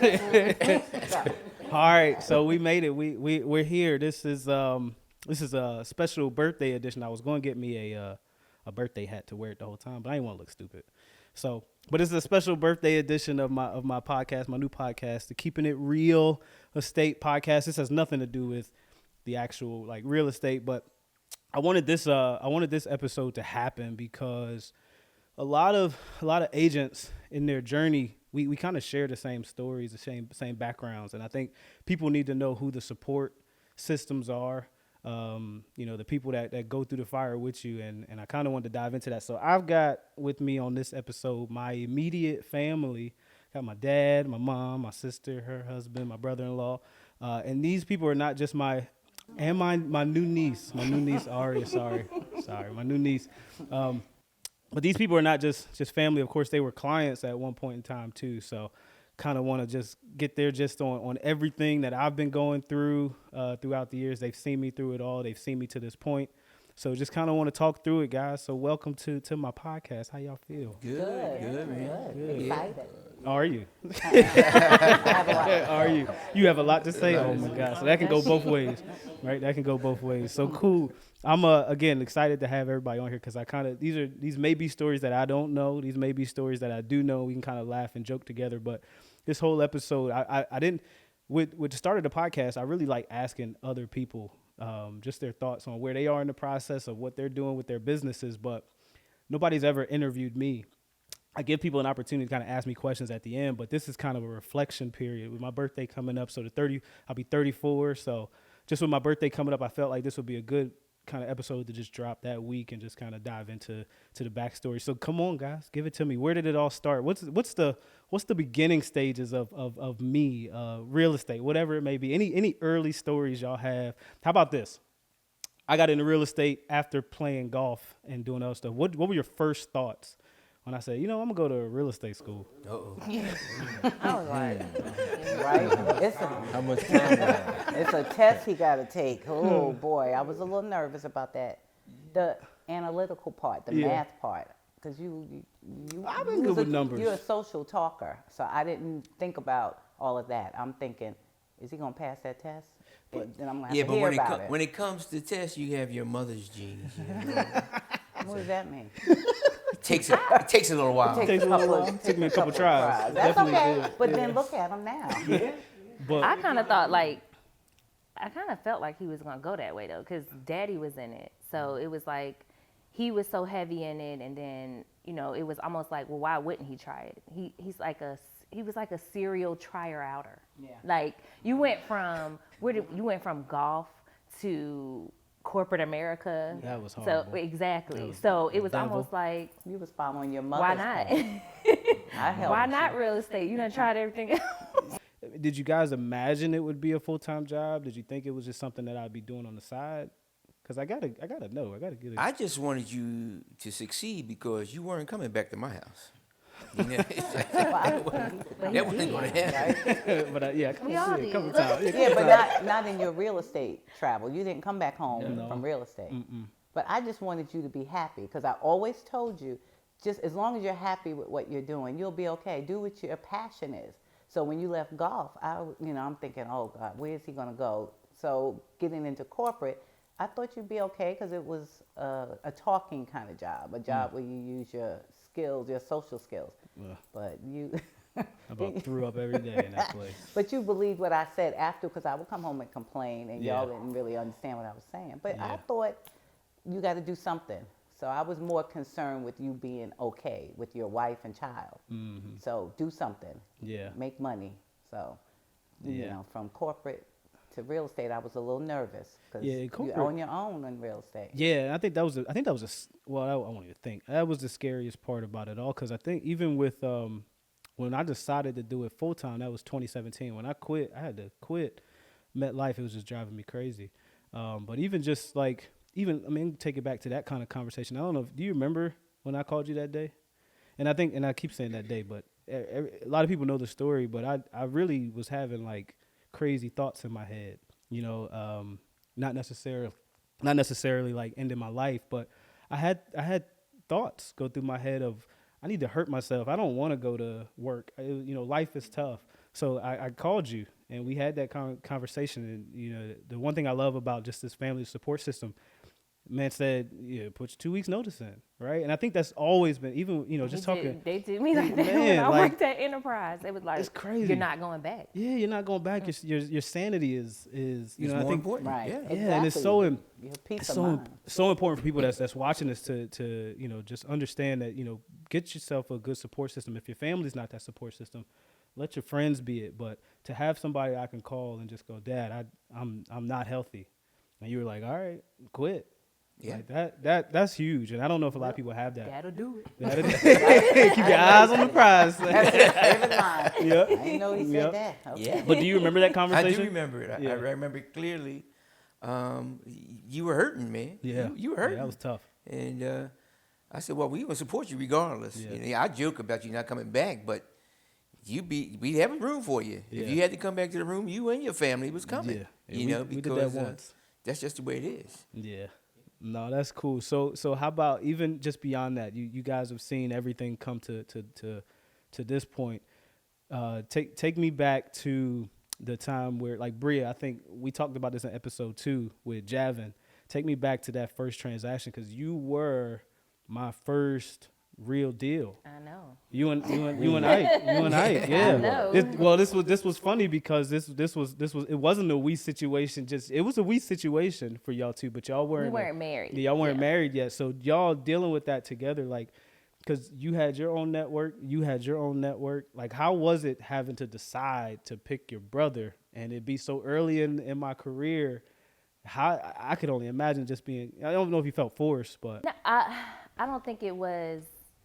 All right, so we made it. We're here. This is a special birthday edition. I was going to get me a birthday hat to wear it the whole time, but I didn't want to look stupid. So, but it's a special birthday edition of my podcast, my new podcast, the Keeping It Real Estate podcast. This has nothing to do with the actual like real estate, but I wanted this episode to happen because a lot of agents in their journey, we kind of share the same stories, the same backgrounds, and I think people need to know who the support systems are. The people that go through the fire with you, and I kind of wanted to dive into that. So I've got with me on this episode my immediate family. Got my dad, my mom, my sister, her husband, my brother-in-law, and these people are not just my new niece, Aria. Sorry, my new niece. But these people are not just family. Of course, they were clients at one point in time too. So kind of want to just get their gist on everything that I've been going through throughout the years. They've seen me through it all. They've seen me to this point. So just kind of want to talk through it, guys. So welcome to my podcast. How y'all feel? Good, man. Good. Excited. Are you? I have a lot. Are you? You have a lot to say? Oh, my God. So that can go both ways, right? That can go both ways. So cool. I'm, again, excited to have everybody on here because these may be stories that I don't know. These may be stories that I do know. We can kind of laugh and joke together. But this whole episode, I didn't, with the start of the podcast, I really like asking other people just their thoughts on where they are in the process of what they're doing with their businesses. But nobody's ever interviewed me. I give people an opportunity to kind of ask me questions at the end, but this is kind of a reflection period with my birthday coming up. So I'll be 34. So just with my birthday coming up, I felt like this would be a good kind of episode to just drop that week and just kind of dive into the backstory. So come on, guys, give it to me. Where did it all start? What's the beginning stages of me, real estate, whatever it may be? Any early stories y'all have? How about this? I got into real estate after playing golf and doing other stuff. What were your first thoughts when I said, I'm gonna go to a real estate school? Uh-oh. I was like, right? How much time? It's a test he got to take. Oh, boy. I was a little nervous about that. The analytical part, the math part. Because I've been good with numbers. You're a social talker. So I didn't think about all of that. I'm thinking, is he going to pass that test? But then I'm going to have to hear about it. When it comes to tests, you have your mother's genes. What does that mean? It takes a little while. It took me a couple tries. That's Definitely okay. did. But then look at him now. Yeah. But I kind of felt like he was going to go that way, though, because Daddy was in it. So it was like he was so heavy in it. And then, it was almost like, well, why wouldn't he try it? He was like a serial tryer-outer. Yeah. Like you went from golf to corporate America. That was horrible. So exactly. So it was almost like, You was following your mother's why not? I helped Why you. not real estate? You done tried everything else. did you guys imagine it would be a full-time job? Did you think it was just something that I'd be doing on the side? Because I gotta know. I gotta get it. I just wanted you to succeed because you weren't coming back to my house. That wasn't going to happen. But yeah, We all did. couple times. Yeah, but not in your real estate travel. You didn't come back home No. from real estate. Mm-mm. But I just wanted you to be happy because I always told you, just as long as you're happy with what you're doing, you'll be okay. Do what your passion is. So when you left golf, I'm thinking, oh God, where is he going to go? So getting into corporate, I thought you'd be okay because it was a talking kind of job, a job where you use your skills, your social skills. But you... I about threw up every day in that place. But you believed what I said after because I would come home and complain and Yeah. y'all didn't really understand what I was saying. But I Yeah. thought you got to do something. So I was more concerned with you being okay with your wife and child. Mm-hmm. So do something. Yeah. Make money. So, Yeah. from corporate to real estate, I was a little nervous because Yeah, you corporate- own your own in real estate. Yeah, I think that was I won't even think. That was the scariest part about it all because I think even with when I decided to do it full time, that was 2017. When I quit, I had to quit MetLife. It was just driving me crazy. But even just like take it back to that kind of conversation. I don't know. Do you remember when I called you that day? And I keep saying that day, but a lot of people know the story. But I really was having like crazy thoughts in my head. Not necessarily like ending my life, but I had thoughts go through my head of I need to hurt myself. I don't want to go to work. Life is tough. So I called you and we had that conversation. And, you know, the one thing I love about just this family support system, man said, yeah, put your 2 weeks notice in, right? And I think that's always been, even, you know, just talking. They did me like that when Man, I like, worked at Enterprise. It was like, it's crazy. you're not going back. Yeah, you're not going back. Your sanity is you It's know, I more think, important. Right. Yeah. Exactly. yeah, and it's so Your peace it's of so mind. so important for people that's watching this to you know, just understand that, you know, get yourself a good support system. If your family's not that support system, let your friends be it. But to have somebody I can call and just go, Dad, I'm not healthy, and you were like, all right, quit. Yeah. Like that's huge, and I don't know if a lot of people have that. That'll do it. Keep your eyes on the prize. Favorite line. Yep. I didn't know he said Yep. that. Okay. Yeah. But do you remember that I conversation? do remember it. I Yeah. remember it clearly. You were hurting, man. Yeah, You were hurting. Yeah, that was tough. And I said, well, we gonna support you regardless. Yeah. You know, I joke about you not coming back, but we have a room for you. Yeah. If you had to come back to the room, you and your family was coming. Yeah. You know, we did because that once. that's just the way it is. Yeah. No, that's cool. So how about even just beyond that? You guys have seen everything come to this point. Take me back to the time where, like, Bria, I think we talked about this in episode 2 with Javin. Take me back to that first transaction, because you were my first real deal. I know. You and Ike, yeah. I know. This was funny because this was it wasn't a we situation. It was a we situation for y'all too, but y'all weren't. We weren't married. Y'all weren't Yeah. married yet, so y'all dealing with that together, like, because you had your own network, Like, how was it having to decide to pick your brother, and it be so early in my career? How I could only imagine just being. I don't know if you felt forced, but No, I don't think it was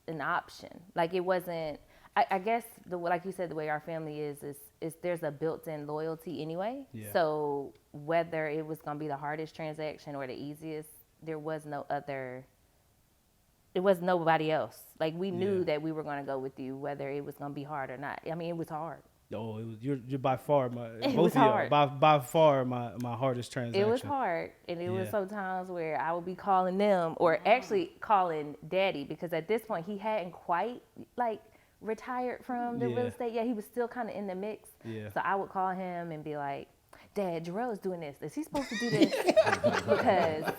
an option. Like, it wasn't. I guess like you said, the way our family is there's a built-in loyalty anyway. Yeah. So whether it was gonna be the hardest transaction or the easiest, there was nobody else. Like, we knew Yeah. that we were gonna go with you, whether it was gonna be hard or not. I mean, it was hard. oh, it was you're by far my It both was of y'all hard. by far my hardest transaction. It was hard, and it was Yeah. sometimes where I would be calling them, or actually calling Daddy, because at this point he hadn't quite like retired from the real Yeah. estate yet. He was still kind of in the mix. Yeah. So I would call him and be like, Dad, Jerell is doing this. Is he supposed to do this? Because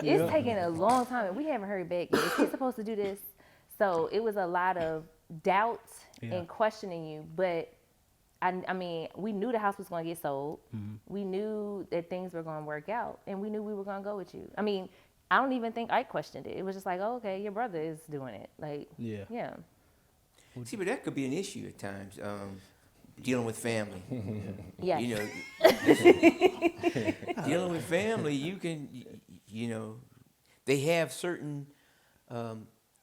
it's taking a long time and we haven't heard back yet. Is he supposed to do this? So it was a lot of doubt Yeah. and questioning you, but I mean, we knew the house was going to get sold. Mm-hmm. We knew that things were going to work out, and we knew we were going to go with you. I mean, I don't even think I questioned it. It was just like, oh, okay, your brother is doing it. Like, Yeah. yeah. See, but that could be an issue at times, dealing with family. Yes. You know, dealing with family, you can, you know, they have certain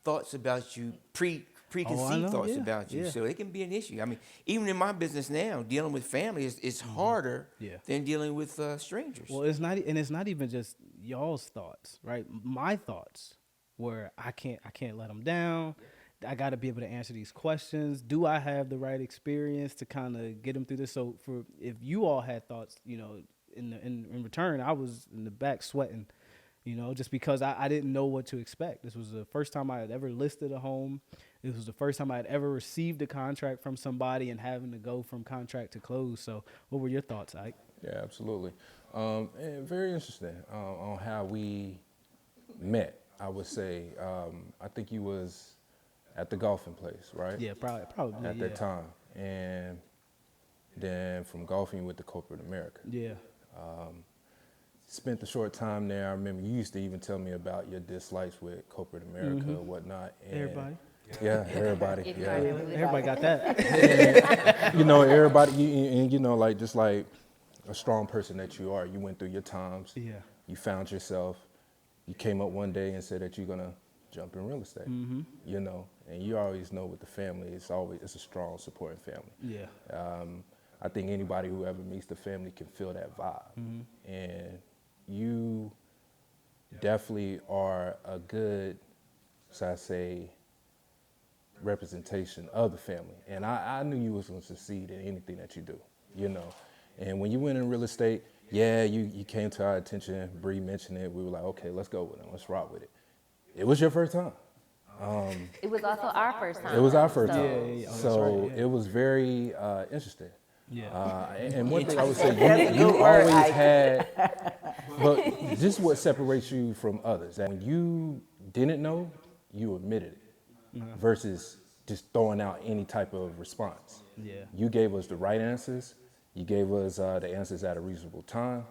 thoughts about you, preconceived know, thoughts yeah, about you, yeah. so it can be an issue. I mean, even in my business now, dealing with family is harder Yeah. than dealing with strangers. Well, it's not even just y'all's thoughts, right? My thoughts were I can't let them down. I got to be able to answer these questions. Do I have the right experience to kind of get them through this? So if you all had thoughts, you know, in return, I was in the back sweating, you know, just because I didn't know what to expect. This was the first time I had ever listed a home. This was the first time I had ever received a contract from somebody and having to go from contract to close. So what were your thoughts, Ike? Yeah, absolutely. And very interesting on how we met, I would say. I think you was at the golfing place, right? Yeah, probably At yeah. that time. And then from golfing, you went to corporate America. Yeah. Spent a short time there. I remember you used to even tell me about your dislikes with corporate America and whatnot. And Everybody. Yeah, everybody. Yeah. Everybody got that. You know, everybody, and you know, like, just like a strong person that you are, you went through your times. Yeah. You found yourself. You came up one day and said that you're gonna jump in real estate. Mm-hmm. You know, and you always know with the family, it's a strong supporting family. Yeah. I think anybody who ever meets the family can feel that vibe. Mm-hmm. And you definitely are a good, so I say, representation of the family. And I knew you was going to succeed in anything that you do, you know. And when you went in real estate, yeah, you came to our attention. Bree mentioned it. We were like, okay, let's go with it. Let's rock with it. It was your first time. It was also our first time. It was our first So- time. Yeah. Oh, that's So right, yeah. it was very interesting. Yeah. And one thing I would say, That's a you good word, always Ike. had, but this is what separates you from others. That when you didn't know, you admitted it, versus just throwing out any type of response. Yeah. You gave us the right answers. You gave us the answers at a reasonable time,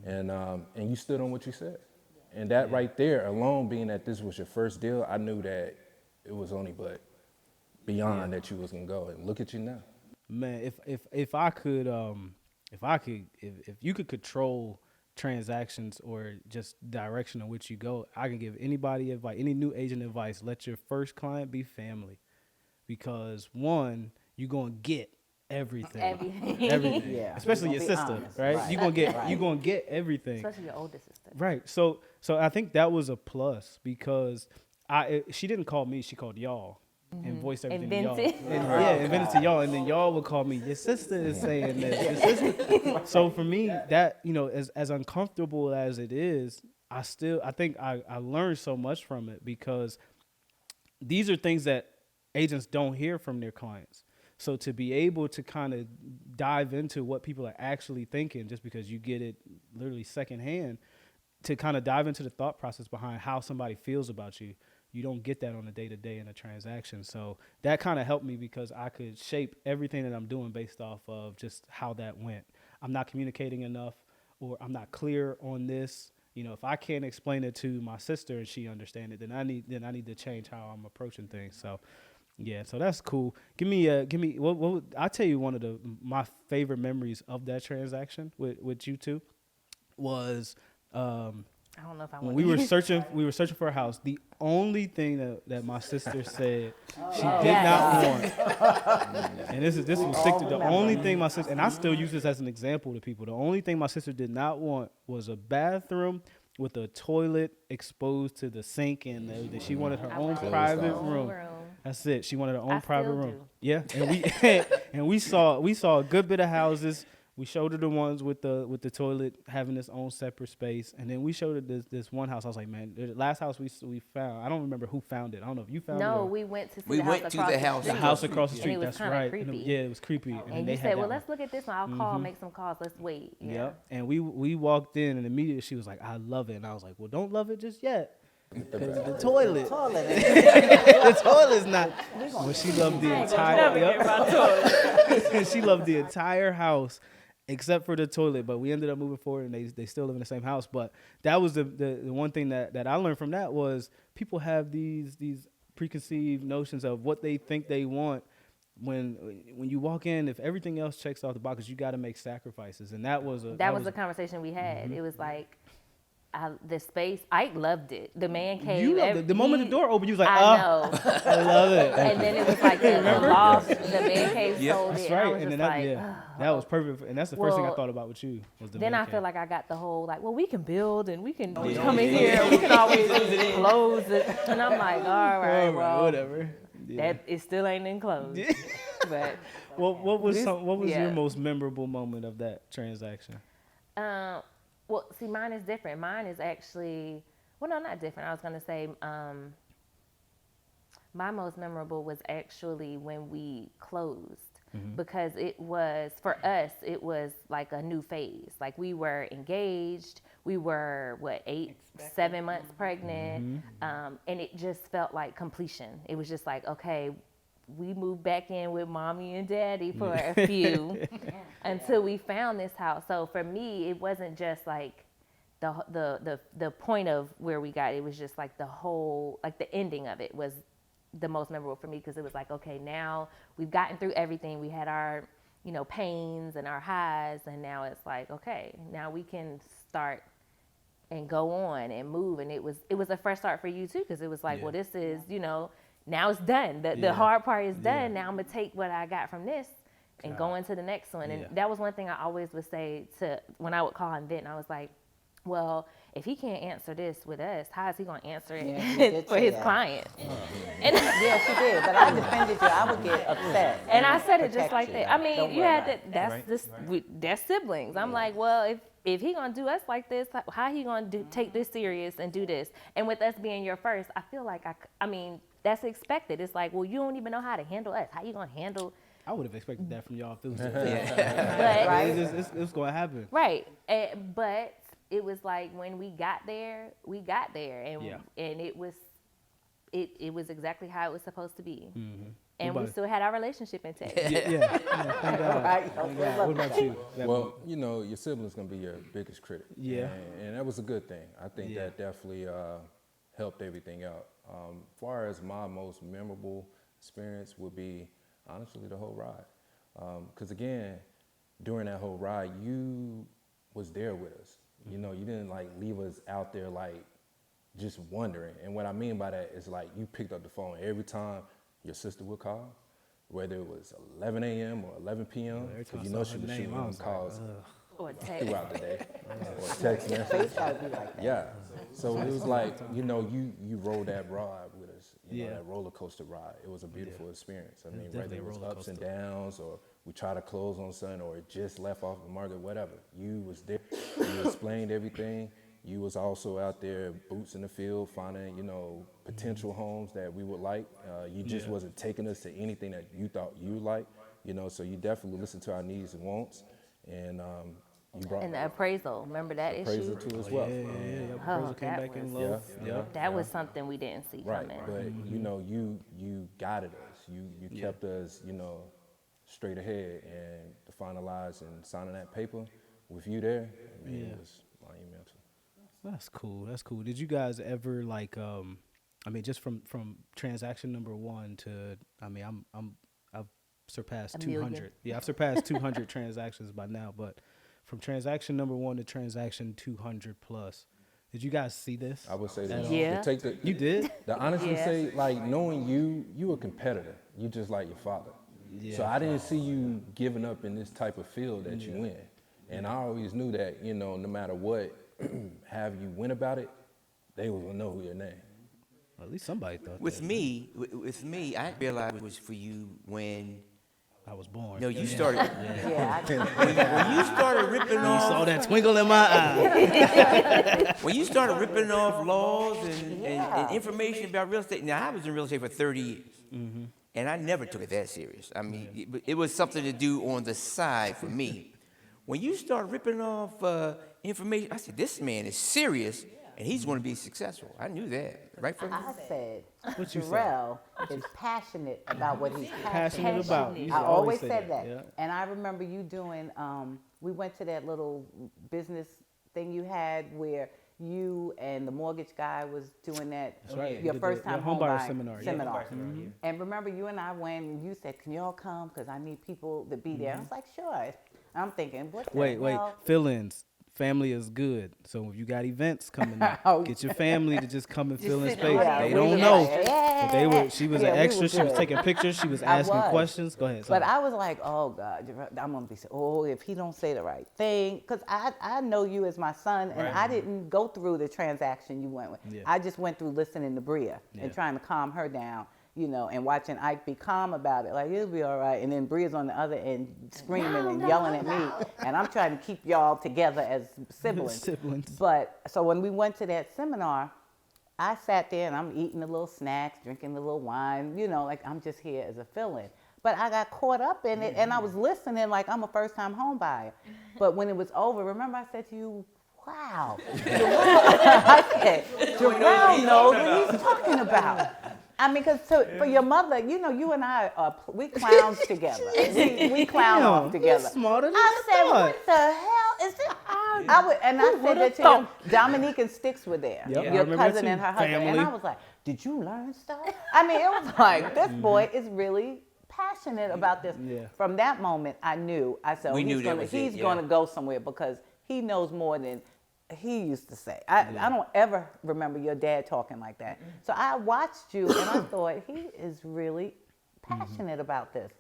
and you stood on what you said. And that right there alone, being that this was your first deal, I knew that it was only but beyond that you was gonna go. And look at you now. Man, if you could control transactions or just direction in which you go, I can give anybody advice, any new agent advice. Let your first client be family, because one, you're gonna get everything. Everything. Yeah. Especially You're your gonna be sister, honest, right? right. You're gonna get everything. Especially your older sister. Right. So I think that was a plus, because she didn't call me, she called y'all and voiced everything to y'all. Invented. And invented to y'all, and then y'all would call me, your sister is saying this. Your sister. So for me, that, as uncomfortable as it is, I think I learned so much from it, because these are things that agents don't hear from their clients. So to be able to kind of dive into what people are actually thinking, just because you get it literally secondhand, to kind of dive into the thought process behind how somebody feels about you, you don't get that on a day-to-day in a transaction. So that kind of helped me, because I could shape everything that I'm doing based off of just how that went. I'm not communicating enough, or I'm not clear on this. If I can't explain it to my sister and she understand it, then I need to change how I'm approaching things. So yeah, so that's cool. Give me I'll tell you one of my favorite memories of that transaction with you two was I don't know if I when want we were searching for a house. The only thing that my sister said she did not want, and this will stick to the only thing my sister, and I still use this as an example to people. The only thing my sister did not want was a bathroom with a toilet exposed to the sink, and everything. She wanted her own private room. That's it. She wanted her own private room. Do. Yeah, and we saw a good bit of houses. We showed her the ones with the toilet having its own separate space, and then we showed her this one house. I was like, man, the last house we found, I don't remember who found it. I don't know if you found it. No, we went to see We the went house to across the the house. street. The house across the And street. it was That's kinda right. creepy. Yeah, it was creepy. And they you had said, well, that let's look at this one. I'll call, make some calls. Let's wait. Yeah. Yep. And we walked in, and immediately she was like, I love it. And I was like, well, don't love it just yet. Because the toilet. The toilet's not. Well, she loved the entire. She loved the entire house, except for the toilet. But we ended up moving forward, and they still live in the same house. But that was the one thing that I learned from that was people have these preconceived notions of what they think they want. When you walk in, if everything else checks off the boxes, you got to make sacrifices, and that was the conversation we had. It was like, the space, Ike loved it. The man cave. You loved it. The moment the door opened, you was like, I know. I love it. And then it was like the loft, the man cave sold That's it. right. And I was And just then like, that was perfect. And that's the first thing I Well, thought about with you was the then man I feel cave. like I got the whole like, well, we can build and we can come in here. We can always close it. And I'm like, all right, well, whatever. Yeah. that it still ain't enclosed. But What was yeah. your most memorable moment of that transaction? well, see, mine is different. Mine is actually, well, no, not different. I was gonna say, my most memorable was actually when we closed. Because it was, for us, it was like a new phase. Like we were engaged, we were 7 months pregnant, and it just felt like completion. It was just like, okay, we moved back in with mommy and daddy for a few until we found this house. So for me, it wasn't just like the point of where we got. It was just like the whole, like the ending of it was the most memorable for me, because it was like, okay, now we've gotten through everything. We had our, pains and our highs, and now it's like, okay, now we can start and go on and move. And it was a fresh start for you too, because it was like, well, this is, now it's done. The hard part is done. Now I'm gonna take what I got from this and go into the next one. And that was one thing I always would say to when I would call and vent. And I was like, well, if he can't answer this with us, how is he gonna answer it for his client? And Yeah, she did, but I defended you. I would get upset. and I said it just protect like you. that. I mean, Don't you worry had about that. it. That's siblings. I'm like, well, if he gonna do us like this, how he gonna take this serious and do this? And with us being your first, I feel like I mean, that's expected. It's like, well, you don't even know how to handle us. How you gonna handle I would have expected that from y'all too. But Right. It's going to happen. right, but it was like when we got there, and Yeah. and it was exactly how it was supposed to be, and What we about- still had our relationship intact. Yeah. Thank God. Right. Thank God. What about you? Well, you know, your sibling's gonna be your biggest critic. Yeah. And that was a good thing. I think Yeah. that definitely helped everything out. As far as my most memorable experience would be, honestly, the whole ride. Because again, during that whole ride, you was there with us. You know, you didn't like leave us out there like just wondering. And what I mean by that is like you picked up the phone every time your sister would call, whether it was 11 a.m. or 11 p.m. Every time Because I you know saw she her was name, shooting I them was like, calls Or text. throughout the day, or text message. Face gotta be like that. Yeah. So it was like, you know, you rode that ride with us, you know, Yeah. that roller coaster ride. It was a beautiful experience. I mean, whether definitely it a was roller ups and coaster. downs, or we tried to close on something, or it just left off the market, whatever. You was there. You explained everything. You was also out there, boots in the field, finding, you know, potential homes that we would like. You just wasn't taking us to anything that you thought you liked, you know. So you definitely listened to our needs and wants, and you brought And the appraisal, remember that appraisal issue? too as well. Yeah. Oh, Appraisal came that back in was- low. Yeah. That was something we didn't see Right, coming. but you know, you guided us. You kept us, you know, straight ahead, and to finalize and signing that paper with you there, I mean, it was monumental. That's cool. That's cool. Did you guys ever like I mean just from transaction number 1 to I mean I've surpassed A 200. million. Yeah, I've surpassed 200 transactions by now, but from transaction number 1 to transaction 200 plus. Did you guys see this? I would say At that all? Yeah. to take the You did? to honestly Yeah. say, like, knowing you a competitor. You just like your father. So I didn't see you giving up in this type of field that you in. And I always knew that, you know, no matter what, have you went about it, they was gonna know your name. At least somebody thought With that. me, I realized it was for you when I was born. you started Yeah. when you started ripping You off saw that twinkle in my eye. when you started ripping off laws and Yeah. information about real estate. Now I was in real estate for 30 years, and I never took it that serious. I mean, it was something to do on the side for me. When you start ripping off information, I said, this man is serious, and he's going to be successful. I knew that right from. I said, What you said? Jerell is passionate about what he's Passionate about. You I should always say said that. Yeah. And I remember you doing, we went to that little business thing you had where you and the mortgage guy was doing that, That's right. your The- first the time home home buyer buying seminar, yeah. And remember you and I went and you said, can y'all come? Because I need people to be there. I was like, sure. I'm thinking, what the Wait. hell? Fill-ins. Family is good. So if you got events coming up, get your family to just come and fill in sit space. down. They we don't was know. like, But they were. She was Yeah, an we extra. was She was good. taking pictures. She was I asking was. questions. Go ahead. But sorry. I was like, oh God, I'm gonna be so, oh, if he don't say the right thing, because I know you as my son, and I didn't go through the transaction you went with. Yeah. I just went through listening to Bria Yeah. and trying to calm her down, you know, and watching Ike be calm about it, like it'll be all right, and then Bria's on the other end screaming and yelling at me, and I'm trying to keep y'all together as siblings. Siblings. But so when we went to that seminar, I sat there and I'm eating the little snacks, drinking the little wine, you know, like I'm just here as a fill-in. But I got caught up in it and I was listening like I'm a first-time home buyer. But when it was over, remember I said to you, wow, I said, Jerell knows what he's talking about. I mean, because for your mother, you know, you and I, we clowns together. We clown Damn, off together. you're smarter than I I said, thought. what the hell is this? I said that to you. Dominique and Sticks were there. Yep, I Your remember cousin too. and her husband. And Family. I was like, did you learn stuff? I mean, it was like, this boy is really passionate about this. Yeah. From that moment, I knew. I said, We knew that was it, he's yeah. going to go somewhere because he knows more than he used to say. I don't ever remember your dad talking like that. So I watched you and I thought, he is really passionate about this.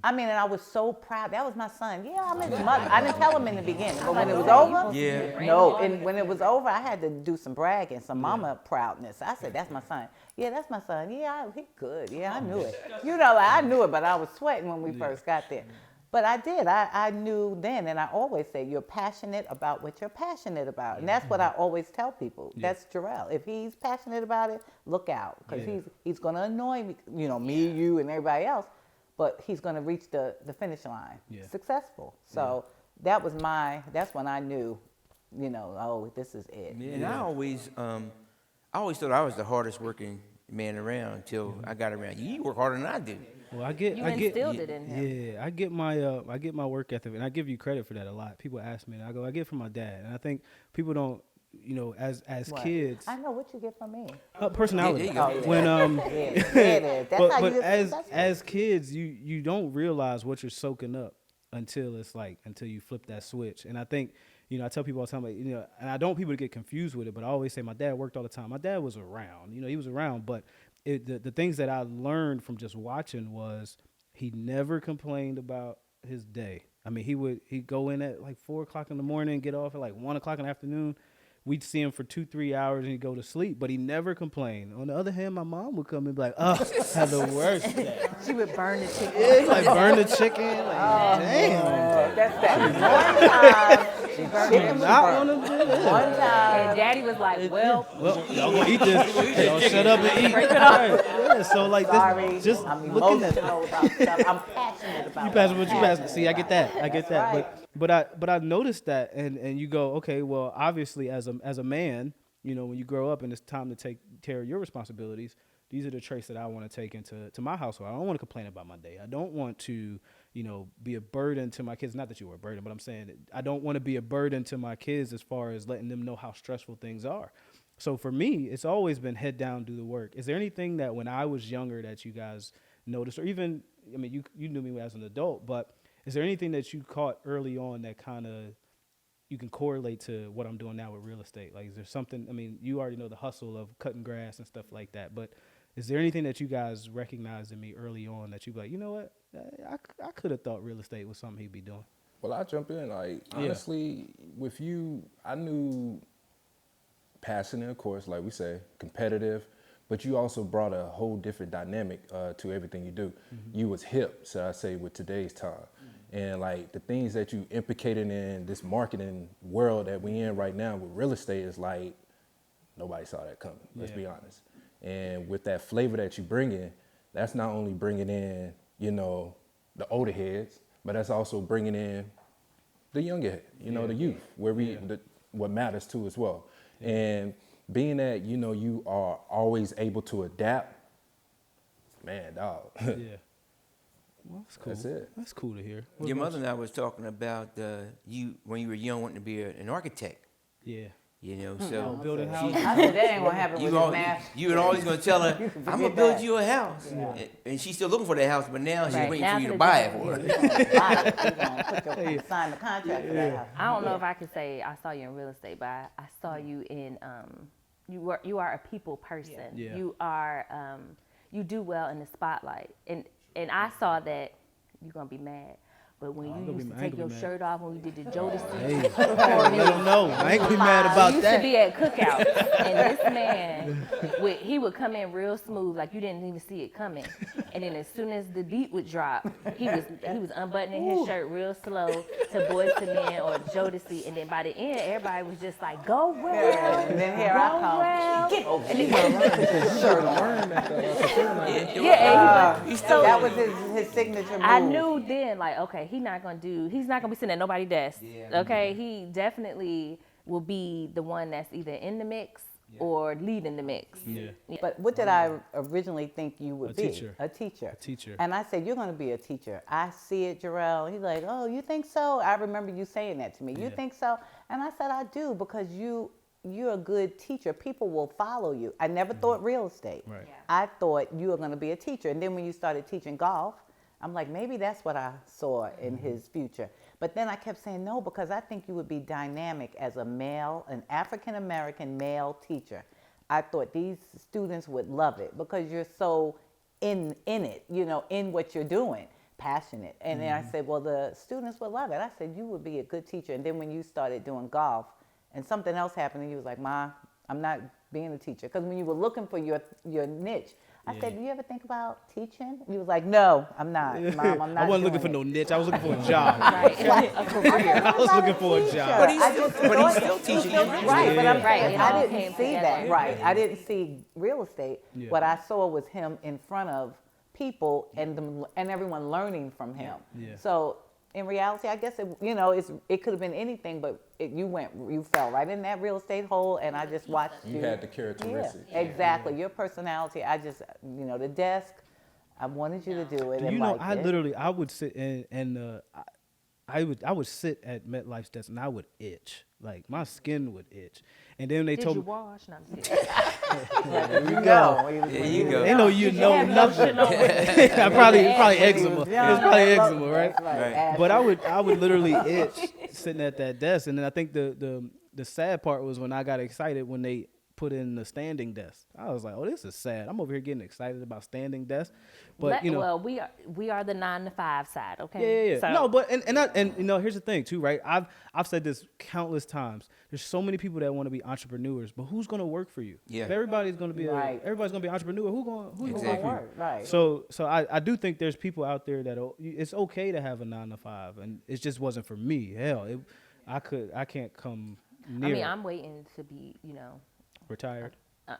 I mean, and I was so proud. That was my son. Yeah, I'm his mother. I didn't tell him in the beginning, but when it was over, Yeah. no. And when it was over, I had to do some bragging, some mama proudness. I said, "That's my son. Yeah, that's my son. Yeah, he good. Yeah, I knew it. You know, like, I knew it, but I was sweating when we first got there. But I did. I knew then, and I always say, you're passionate about what you're passionate about, and that's what I always tell people. That's Jerell. If he's passionate about it, look out, because he's going to annoy me, you know, me, you, and everybody else. but he's going to reach the finish line Yeah. successful. So that's when I knew, oh, this is it. Yeah, and I always thought I was the hardest working man around until I got around you. You work harder than I do. Well, You instilled it in him. Yeah, I get my work ethic, and I give you credit for that a lot. People ask me, and I go, I get it from my dad, and I think people don't, as What? kids, I know what you get from me. personality. Yeah, there you go. When Yeah, it is. That's but how you get as successful. as kids, you don't realize what you're soaking up until you flip that switch. And I think, I tell people all the time, and I don't want people to get confused with it, but I always say my dad worked all the time. My dad was around, he was around, but the things that I learned from just watching was he never complained about his day. I mean, he'd go in at like 4:00 in the morning, get off at like 1:00 in the afternoon. We'd see him for 2-3 hours and he'd go to sleep, but he never complained. On the other hand, my mom would come and be like, "Oh, had the worst day." She would burn the chicken. Yeah, like burn the chicken. Like, damn. That's that. One time, she burned chicken Not was wanna burnt. do that. One time. And Daddy was like, well, Y'all gonna eat this. Y'all shut up and eat. Right. Yeah, so like Sorry, this, just I'm looking at emotional about stuff. I'm passionate about you pass what what you I'm pass. passionate See, I get that. I get That's that. right. But I noticed that, and you go, okay, well, obviously as a man, when you grow up and it's time to take care of your responsibilities, these are the traits that I want to take into my household. I don't want to complain about my day. I don't want to, be a burden to my kids. Not that you were a burden, but I'm saying I don't want to be a burden to my kids as far as letting them know how stressful things are. So for me, it's always been head down, do the work. Is there anything that when I was younger that you guys noticed, or even, you knew me as an adult, but is there anything that you caught early on that kind of you can correlate to what I'm doing now with real estate? Like, is there something, you already know the hustle of cutting grass and stuff like that, but is there anything that you guys recognized in me early on that you be like, you know what, I could have thought real estate was something he'd be doing? Well, I jump in. Like, honestly, with you, I knew passionate, of course, like we say, competitive, but you also brought a whole different dynamic to everything you do. Mm-hmm. You was hip, so I say, with today's time. Mm-hmm. And like the things that you implicated in this marketing world that we in right now with real estate is like, nobody saw that coming, let's be honest. And with that flavor that you bring in, that's not only bringing in, the older heads, but that's also bringing in the younger head, the youth, where what matters too as well. Yeah. And being that, you are always able to adapt, man, dog. Yeah. Well, that's cool. That's it. That's cool to hear. Your mother and I was talking about you when you were young wanting to be an architect. Yeah. So building houses. I said that ain't gonna happen with his math. You were always gonna tell her, "I'm gonna build you a house," Yeah. and she's still looking for that house, but now she's Right. waiting Now for you for to the buy it job. for her. Sign the contract for that house. I don't know if I could say I saw you in real estate, but I saw you in you are a people person. Yeah. You are you do well in the spotlight, and I saw that. You're gonna be mad, but when you used to take your shirt off when we did the Jodeci, Hey, let them know. I ain't gonna be mad we about used that. to be at cookouts, and this man, he would come in real smooth, like you didn't even see it coming. And then as soon as the beat would drop, he was unbuttoning his shirt real slow to Boys to Men or Jodeci, and then by the end, everybody was just like, "Go well." And then here I come. Well. Get So that was his signature move. I knew then, like, okay, he's not gonna be sitting at nobody's desk. Yeah. Okay, he definitely will be the one that's either in the mix or leading the mix. Yeah. But what did I originally think you would be? Teacher. A teacher. A teacher. And I said, you're going to be a teacher. I see it, Jerell. He's like, oh, you think so? I remember you saying that to me. You think so? And I said, I do, because you're a good teacher. People will follow you. I never thought real estate. Right. Yeah. I thought you were going to be a teacher. And then when you started teaching golf, I'm like, maybe that's what I saw in his future. But then I kept saying no, because I think you would be dynamic as a male, an African-American male teacher. I thought these students would love it because you're so in it, in what you're doing, passionate. And then I said, well, the students would love it. I said, you would be a good teacher. And then when you started doing golf and something else happened, and you was like, Ma, I'm not being a teacher. Because when you were looking for your niche, I said, do you ever think about teaching? And he was like, no, I'm not, Mom, I'm not. I wasn't looking for no niche. I was looking for a job. Right. Like a career. I was looking for a job. But he's still teaching you. Right, but I'm saying, It all I came didn't see together. that. Right, I didn't see real estate. Yeah. What I saw was him in front of people and everyone learning from him. Yeah. So in reality, I guess it could have been anything, but you fell right in that real estate hole, and I just watched you. You had the characteristics. Yeah, exactly. Your personality. I just, the desk. I wanted you to do it. Do and you know, like I it. literally, I would sit I would sit at MetLife's desk and I would itch. Like my skin would itch. And then they Did told you me, wash? No, I'm kidding. There you go. There you go. they know you know have nothing. lotion on I probably eczema. It was probably eczema, right? That's Right. But I would literally itch sitting at that desk. And then I think the sad part was when I got excited when they put in the standing desk. I was like, oh, this is sad. I'm over here getting excited about standing desk. But Well, we are the 9 to 5 side, okay? Yeah. So, No, but and here's the thing too, right? I've said this countless times. There's so many people that want to be entrepreneurs, but who's going to work for you? Yeah. If everybody's going to be Right. everybody's going to be an entrepreneur. Who's going to Exactly. work for you? Right. So I do think there's people out there that it's okay to have a 9 to 5, and it just wasn't for me. Hell, I can't come near. I mean, I'm waiting to be, retired.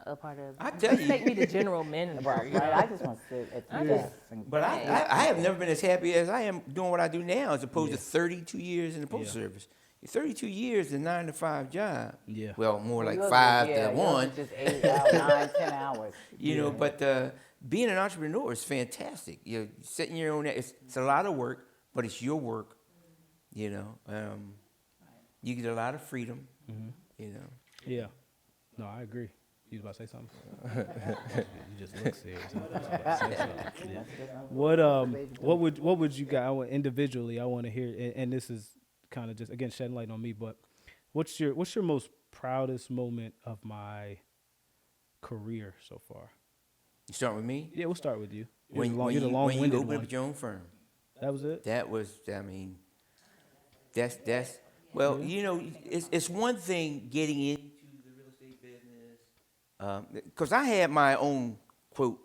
a part of. I tell you. Make me the general manager. Right. I just want to sit at the desk. But I have never been as happy as I am doing what I do now, as opposed to 32 years in the Postal Service. 32 years in 9 to 5 job. Yeah. Well, more like Yours 5 is- to yours 1. is just 8 hours, 9, 10 hours. But being an entrepreneur is fantastic. You're setting your own. It's a lot of work, but it's your work. You get a lot of freedom. Yeah. No, I agree. You was about to say something? You just look serious. I thought you was about to say something. Yeah. What would you guys individually? I want to hear, and this is kind of just again shedding light on me. But what's your most proudest moment of my career so far? You start with me. Yeah, we'll start with you. When you're the you long-winded open one. up your own firm. That was it. That was, I mean, that's well, it's one thing getting into the real estate business, because I had my own quote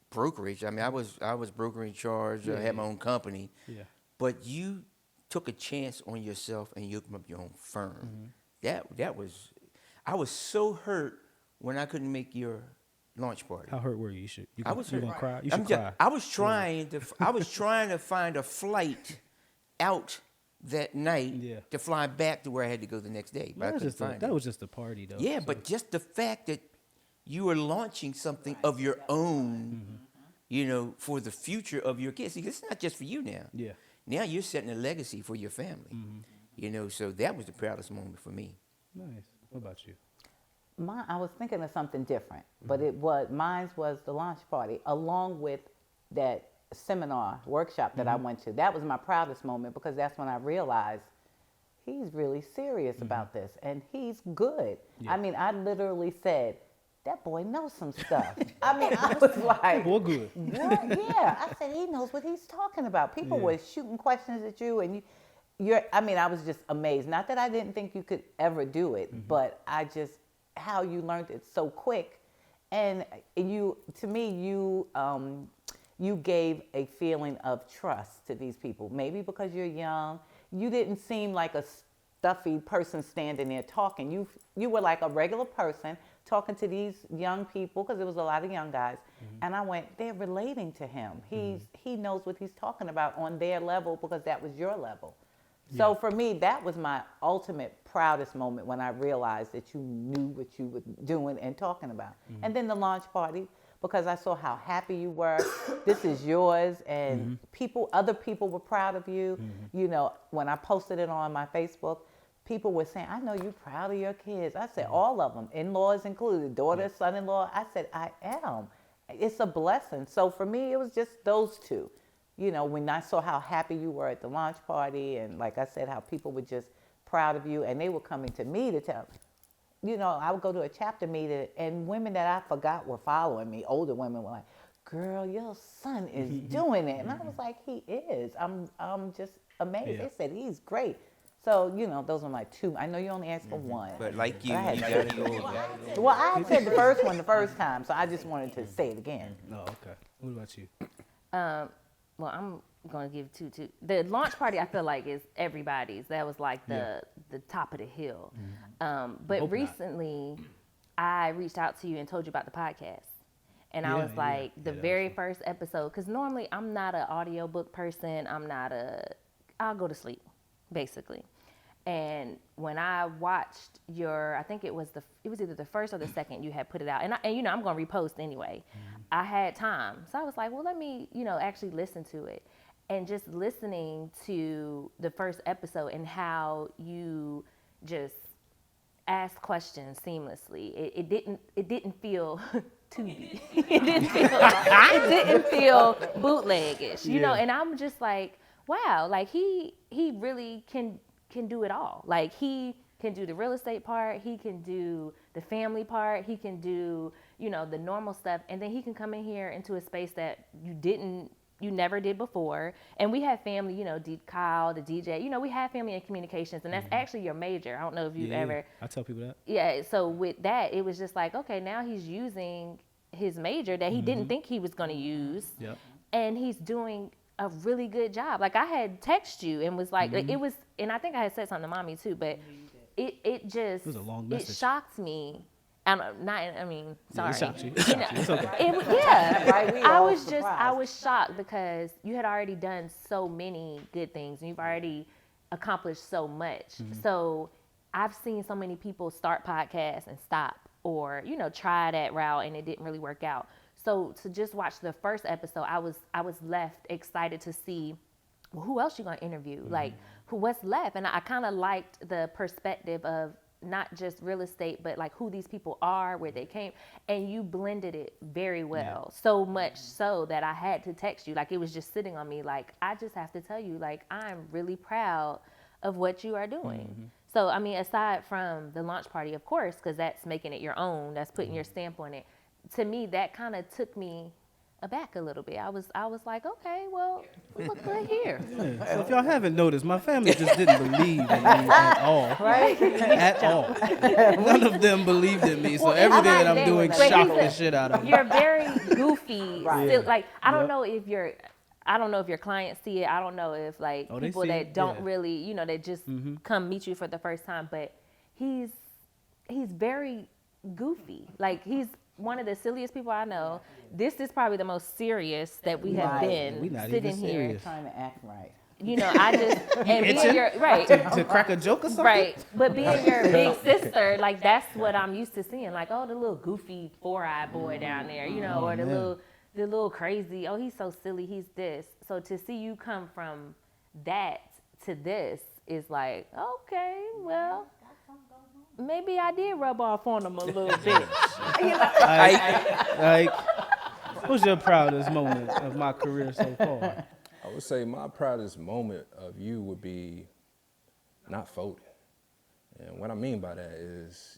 brokerage. I mean, I was broker in charge. I had my own company. Yeah. But you took a chance on yourself and you opened up your own firm. That was, I was so hurt when I couldn't make your launch party. How hurt were you? I was you hurt. gonna cry? You I'm should just- cry. I was trying to find a flight out that night to fly back to where I had to go the next day. But I couldn't find That it. was just a party, though. Yeah, so. but just the fact that you were launching something of your own, for the future of your kids. See, it's not just for you now. Yeah. Now you're setting a legacy for your family. So that was the proudest moment for me. Nice. What about you? I was thinking of something different, but mine was the launch party, along with that seminar workshop that I went to. That was my proudest moment because that's when I realized he's really serious about this and he's good. Yeah. I mean, I literally said, that boy knows some stuff. I mean, I was like, Well, good. what? Yeah, I said he knows what he's talking about. People were shooting questions at you, and I was just amazed. Not that I didn't think you could ever do it, but how you learned it so quick, and you gave a feeling of trust to these people. Maybe because you're young, you didn't seem like a stuffy person standing there talking. You were like a regular person talking to these young people, because there was a lot of young guys, and I went, they're relating to him. He knows what he's talking about on their level because that was your level. So for me, that was my ultimate proudest moment when I realized that you knew what you were doing and talking about. And then the launch party, because I saw how happy you were. This is yours, and other people were proud of you. When I posted it on my Facebook, people were saying, I know you're proud of your kids. I said, all of them, in-laws included, daughter, son-in-law. I said, I am. It's a blessing. So for me, it was just those two. When I saw how happy you were at the launch party, and like I said, how people were just proud of you, and they were coming to me to tell, I would go to a chapter meeting, and women that I forgot were following me, older women were like, girl, your son is doing it. And I was like, he is. I'm just amazed. Yeah. They said, he's great. So, those are my two. I know you only asked for one. But like you, I you had got to go. Well, I said the first one the first time, so I just wanted to say it again. Oh, okay. What about you? Well, I'm going to give two. The launch party, I feel like, is everybody's. That was like the top of the hill. But Hope not. recently, I reached out to you and told you about the podcast. And I was like, the that very was fun. first episode, because normally I'm not an audiobook person. I'll go to sleep, basically. And when I watched I think it was either the first or the second you had put it out. And I'm going to repost anyway. I had time. So I was like, well, let me, actually listen to it. And just listening to the first episode and how you just ask questions seamlessly. It didn't feel tubi. It didn't feel bootlegish, and I'm just like, wow, like he really can do it all. Like he can do the real estate part, he can do the family part, he can do, the normal stuff, and then he can come in here into a space that you never did before. And we have family, Kyle, the DJ, we have family in communications, and that's actually your major. I don't know if you've ever. I tell people that. Yeah, so with that, it was just like, okay, now he's using his major that he didn't think he was going to use. Yep. And he's doing a really good job. Like I had texted you and was like, it was, and I think I had said something to mommy too, but it just, It was a long it message. shocked me. Sorry. It shocked you. It's okay. Right, we I all was surprised. shocked because you had already done so many good things and you've already accomplished so much. So I've seen so many people start podcasts and stop, or try that route and it didn't really work out. So to just watch the first episode, I was left excited to see, well, who else you gonna interview? Like what's left? And I kind of liked the perspective of not just real estate, but like who these people are, where they came, and you blended it very well. So much so that I had to text you. Like it was just sitting on me. Like I just have to tell you, like I'm really proud of what you are doing. So I mean, aside from the launch party, of course, because that's making it your own, that's putting your stamp on it. To me, that kind of took me aback a little bit. I was like, okay, well, look right here. Yeah. So if y'all haven't noticed, my family just didn't believe in me at all. Right? At all. None of them believed in me. So everything that I'm doing But shocked he's the shit out of them. You're very goofy. Right. Still, like I don't Yep. know if your clients see it. I don't know if like Oh, they people see that it, don't yeah. really, that just come meet you for the first time. But he's very goofy. Like he's one of the silliest people I know. This is probably the most serious that we have Right. been We not sitting even here. serious. Trying to act right. I just and being Itching? your right. To crack a joke or something? Right, but being your big sister, like that's what I'm used to seeing. Like, oh, the little goofy four-eyed boy down there, or the man. little crazy. Oh, he's so silly. He's this. So to see you come from that to this is like, okay, well, maybe I did rub off on him a little bit. Like, what's your proudest moment of my career so far? I would say my proudest moment of you would be not folding. And what I mean by that is,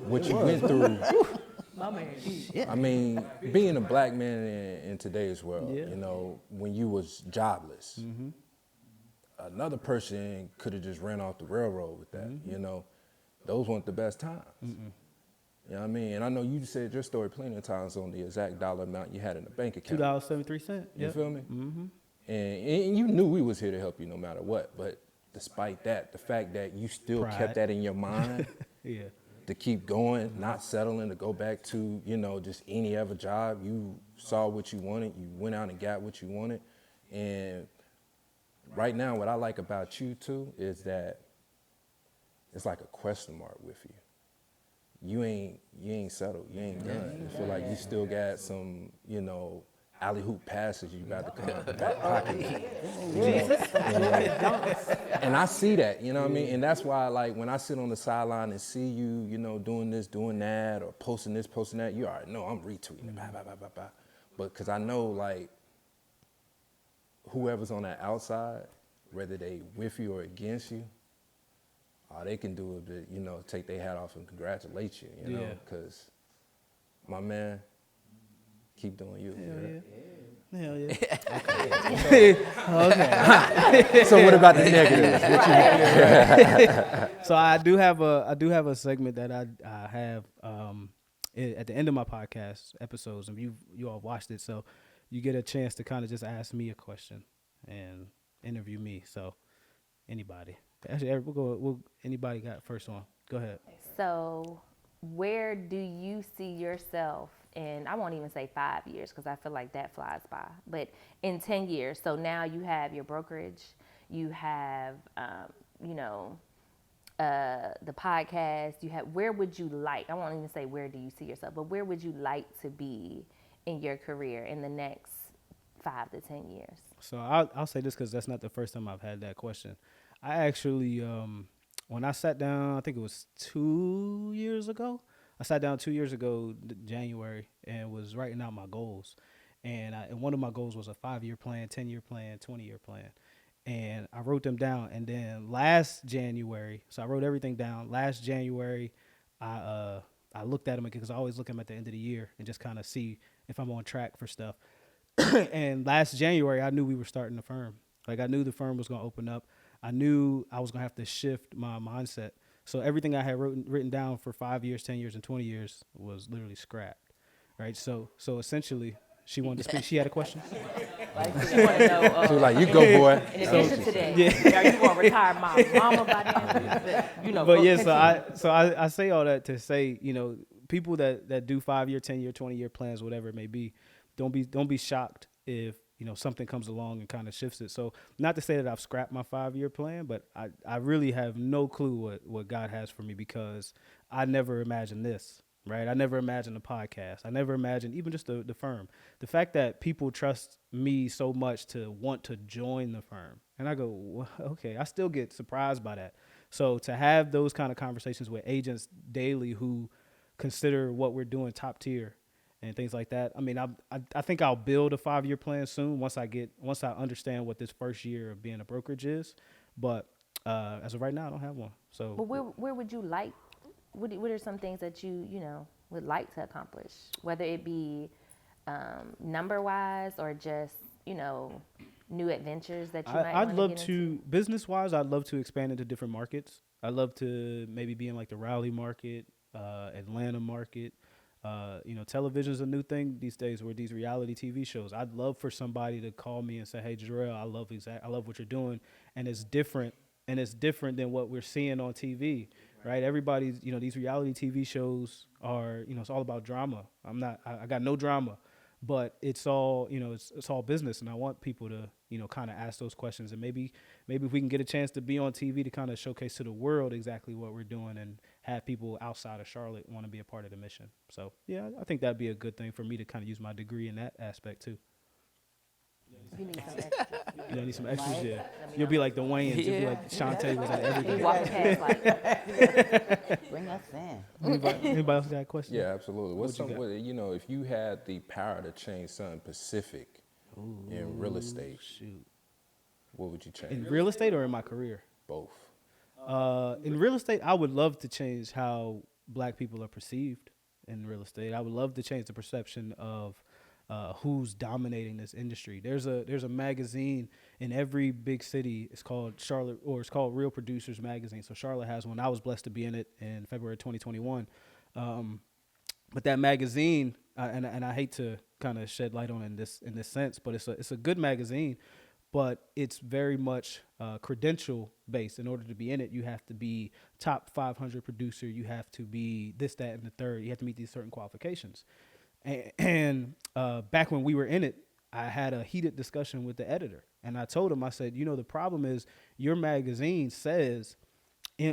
what you went through. I mean, being a black man in today's world, Yeah. when you was jobless, another person could have just ran off the railroad with that, Those weren't the best times. You know what I mean? And I know you said your story plenty of times on the exact dollar amount you had in the bank account. $2.73. You Yep. feel me? And you knew we was here to help you no matter what. But despite that, the fact that you still Pride. kept that in your mind Yeah. to keep going, not settling, to go back to, just any other job. You saw what you wanted. You went out and got what you wanted. And right now, what I like about you, too, is that it's like a question mark with you. You ain't settled. You ain't done. You feel like you still got some, alley hoop passes you got to come out the back pocket. And I see that, you know what I mean? And that's why, like, when I sit on the sideline and see you, doing this, doing that, or posting this, posting that, you already know I'm retweeting it, blah, blah, blah, blah, blah. But because I know, like, whoever's on that outside, whether they with you or against you, all they can do is, take their hat off and congratulate you, Yeah. because my man, keep doing you. Hell yeah. Okay. So what about the negatives? So I do have a segment that I have at the end of my podcast episodes, and you all watched it, so you get a chance to kind of just ask me a question and interview me. So anybody. Actually, anybody got first one? Go ahead. So, where do you see yourself and I won't even say 5 years because I feel like that flies by, but in 10 years. So now you have your brokerage, you have, you know, the podcast, you have, where would you like, I won't even say where do you see yourself, but where would you like to be in your career in the next 5 to 10 years? So I'll say this because that's not the first time I've had that question. I actually, when I sat down, I think it was 2 years ago. I sat down 2 years ago, January, and was writing out my goals. And one of my goals was a 5-year plan, 10-year plan, 20-year plan. And I wrote them down. And then last January, so I wrote everything down. Last January, I looked at them because I always look at them at the end of the year and just kind of see if I'm on track for stuff. And last January, I knew we were starting the firm. Like, I knew the firm was going to open up. I knew I was going to have to shift my mindset. So everything I had written down for 5 years, 10 years, and 20 years was literally scrapped, right? So essentially, she wanted to speak. She had a question? Like, you want to know, She was like, you go, boy. in addition to that, are you going to retire my mama by then? You know, But yeah, so I say all that to say, you know, people that do 5-year, 10-year, 20-year plans, whatever it may be, don't be shocked if, you know, something comes along and kind of shifts it. So not to say that I've scrapped my 5-year plan, but I really have no clue what God has for me, because I never imagined this, right? I never imagined a podcast. I never imagined even just the firm. The fact that people trust me so much to want to join the firm. And I go, well, okay, I still get surprised by that. So to have those kind of conversations with agents daily who consider what we're doing top tier and things like that. I mean, I think I'll build a 5-year plan soon once I understand what this first year of being a brokerage is. But as of right now, I don't have one. So, but where would you like? What are some things that you know would like to accomplish? Whether it be number wise or just, you know, new adventures that you might. I'd love to, business wise, I'd love to expand into different markets. I'd love to maybe be in like the Raleigh market, Atlanta market. You know, television's a new thing these days, where these reality TV shows. I'd love for somebody to call me and say, "Hey, Jerell, I love what you're doing," and it's different than what we're seeing on TV, right? Everybody's, you know, these reality TV shows are, you know, it's all about drama. I got no drama, but it's all, you know, it's all business, and I want people to, you know, kind of ask those questions, and maybe if we can get a chance to be on TV to kind of showcase to the world exactly what we're doing and have people outside of Charlotte want to be a part of the mission. So yeah, I think that'd be a good thing for me to kind of use my degree in that aspect too. You need some extra. You know, I need some extras. Yeah, you'll be like the Wayans. You'll be like Shantae was at You everything. walking past like, Bring us in. Anybody else got a question? Yeah, absolutely. What's What you got? you know, if you had the power to change something specific in real estate, Shoot. what would you change? In real estate or in my career? Both. In real estate, I would love to change how Black people are perceived in real estate. I would love to change the perception of who's dominating this industry. There's a magazine in every big city. It's called Charlotte, or it's called Real Producers Magazine. So Charlotte has one. I was blessed to be in it in February 2021. But that magazine, and I hate to kind of shed light on it in this sense, but it's a good magazine. But it's very much credential based. In order to be in it, you have to be top 500 producer. You have to be this, that, and the third. You have to meet these certain qualifications. And back when we were in it, I had a heated discussion with the editor. And I told him, I said, you know, the problem is your magazine says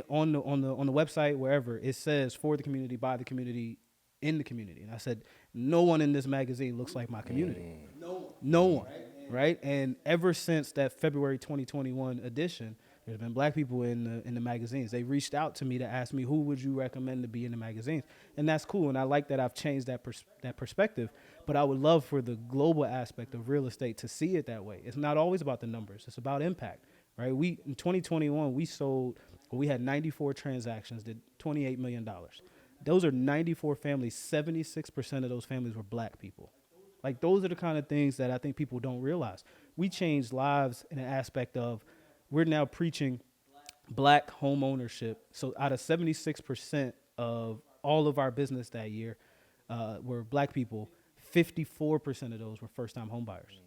on the website, wherever, it says for the community, by the community, in the community. And I said, no one in this magazine looks like my community. No one. Right? And ever since that February 2021 edition, there's been Black people in the magazines. They reached out to me to ask me, who would you recommend to be in the magazines? And that's cool. And I like that I've changed that perspective. But I would love for the global aspect of real estate to see it that way. It's not always about the numbers. It's about impact, right? In 2021, we had 94 transactions, did $28 million. Those are 94 families. 76% of those families were Black people. Like, those are the kind of things that I think people don't realize. We changed lives in an aspect of, we're now preaching Black home ownership. So out of 76% of all of our business that year were Black people, 54% of those were first-time home buyers.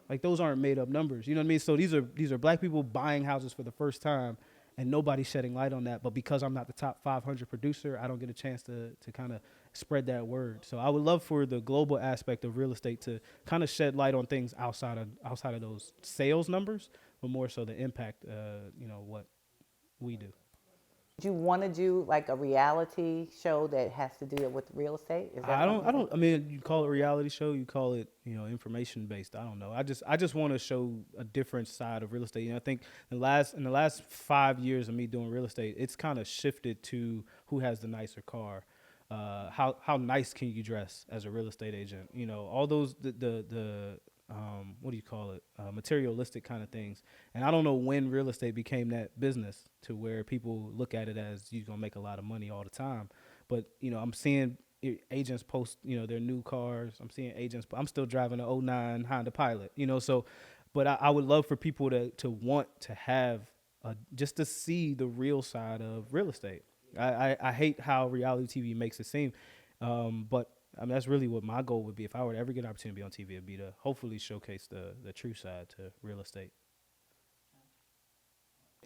Like, those aren't made-up numbers. You know what I mean? So these are Black people buying houses for the first time, and nobody's shedding light on that. But because I'm not the top 500 producer, I don't get a chance to kind of spread that word. So I would love for the global aspect of real estate to kind of shed light on things outside of those sales numbers, but more so the impact, what we do. Do you want to do like a reality show that has to do with real estate? Is that I mean, you call it a reality show, you call it, information based. I don't know. I just want to show a different side of real estate. I think in the last 5 years of me doing real estate, it's kind of shifted to who has the nicer car. How nice can you dress as a real estate agent? All those the what do you call it? Materialistic kind of things. And I don't know when real estate became that business to where people look at it as you're gonna make a lot of money all the time. But I'm seeing agents post their new cars. I'm seeing agents. I'm still driving an '09 Honda Pilot. So, but I would love for people to want to have just to see the real side of real estate. I hate how reality TV makes it seem, but I mean that's really what my goal would be if I were to ever get an opportunity to be on TV. It'd be to hopefully showcase the true side to real estate.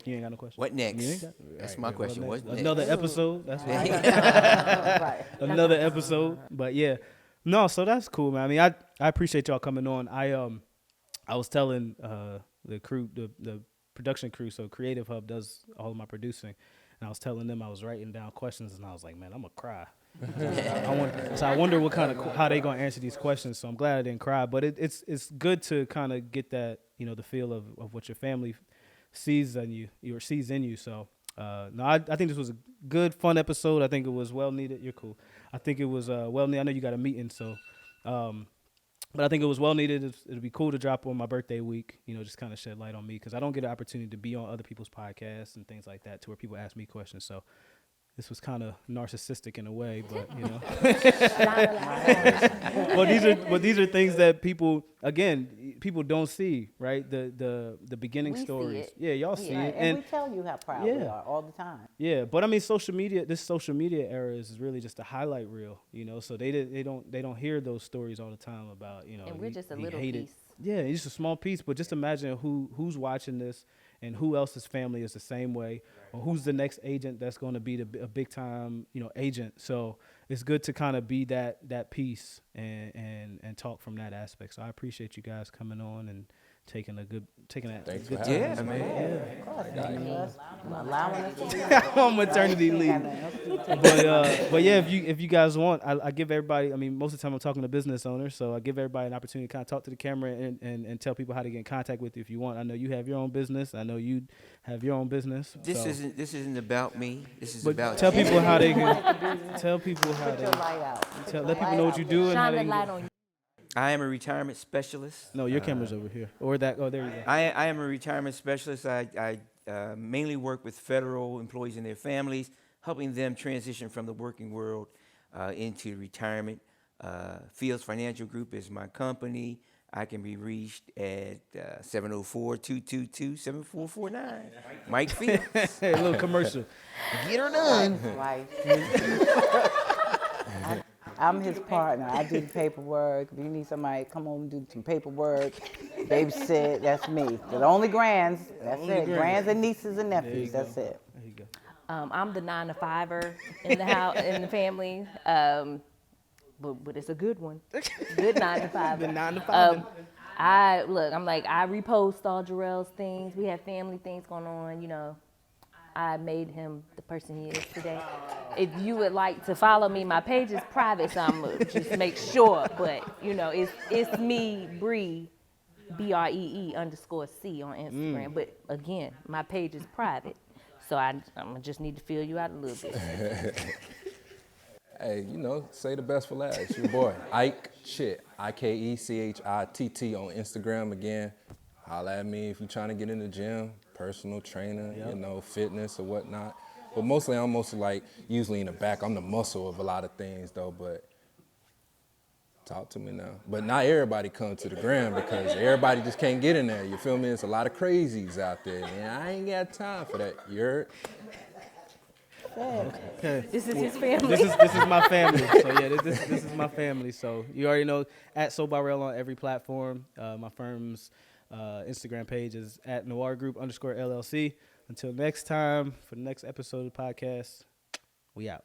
You ain't got no question. What next? You ain't got, That's my question. What's next? Another episode. That's what. right? Another episode. But yeah, no. So that's cool, man. I mean, I appreciate y'all coming on. I was telling the crew, the production crew. So Creative Hub does all of my producing, and I was telling them I was writing down questions, and I was like, man, I'm gonna cry. I wonder what kind of how they gonna answer these questions. So I'm glad I didn't cry. But it's good to kind of get that the feel of what your family sees in you or sees in you. So no, I think this was a good, fun episode. I think it was well needed. You're cool. I think it was well needed. I know you got a meeting, so but I think it was well needed. It'd be cool to drop on my birthday week. Just kind of shed light on me because I don't get an opportunity to be on other people's podcasts and things like that to where people ask me questions. So this was kind of narcissistic in a way, but but these are things that people don't see, right? The beginning We see stories. it. Yeah, y'all see it, And we tell you how proud we Yeah. are all the time. yeah. But I mean, this social media era is really just a highlight reel, So they don't hear those stories all the time about And we're just a he little hated. piece. Yeah, it's just a small piece, but just imagine who's watching this and who else's family is the same way, or who's the next agent that's going to be a big time agent. So it's good to kind of be that piece and talk from that aspect. So I appreciate you guys coming on and taking that Thanks good for time. having us, man. Of course, allowing us to be on maternity leave. But yeah, if you guys want, I give everybody. I mean, most of the time I'm talking to business owners, so I give everybody an opportunity to kind of talk to the camera and tell people how to get in contact with you if you want. I know you have your own business. I know you have your own business. This isn't about me. This is But about tell you. people how they can. Tell people how Put your light out. let people know what you do and how Shine they the can light get- on you. I am a retirement specialist. No, your camera's over here. Or that. Oh, there you go. I am a retirement specialist. I mainly work with federal employees and their families, helping them transition from the working world into retirement. Fields Financial Group is my company. I can be reached at 704-222-7449. Mike Fields. Hey, a little commercial. Get her done. Right. I'm his partner. I do the paperwork. If you need somebody to come home and do some paperwork, babysit, that's me. The only grands, that's it. Grands and nieces and nephews, that's it. There you go. I'm the 9-to-5er in the house, in the family. But it's a good one. Good 9-to-5. The 9 to 5. I repost all Jerell's things. We have family things going on, I made him the person he is today. If you would like to follow me, my page is private, so I'm gonna just make sure. But it's me, Bree, BREE_C on Instagram. But again, my page is private, so I'm gonna just need to fill you out a little bit. Hey, say the best for last. It's your boy, Ike Chit, IKECHITT on Instagram again. Holla at me if you're trying to get in the gym, personal trainer, fitness or whatnot. But mostly I'm usually in the back. I'm the muscle of a lot of things though, but talk to me now. But not everybody come to the gram because everybody just can't get in there. You feel me? There's a lot of crazies out there, and I ain't got time for that. You heard? Okay. This is his family. This is my family. So yeah, this is my family. So you already know at @SoBarrel on every platform. My firm's Instagram page is @NoirGroup_LLC. Until next time, for the next episode of the podcast, we out.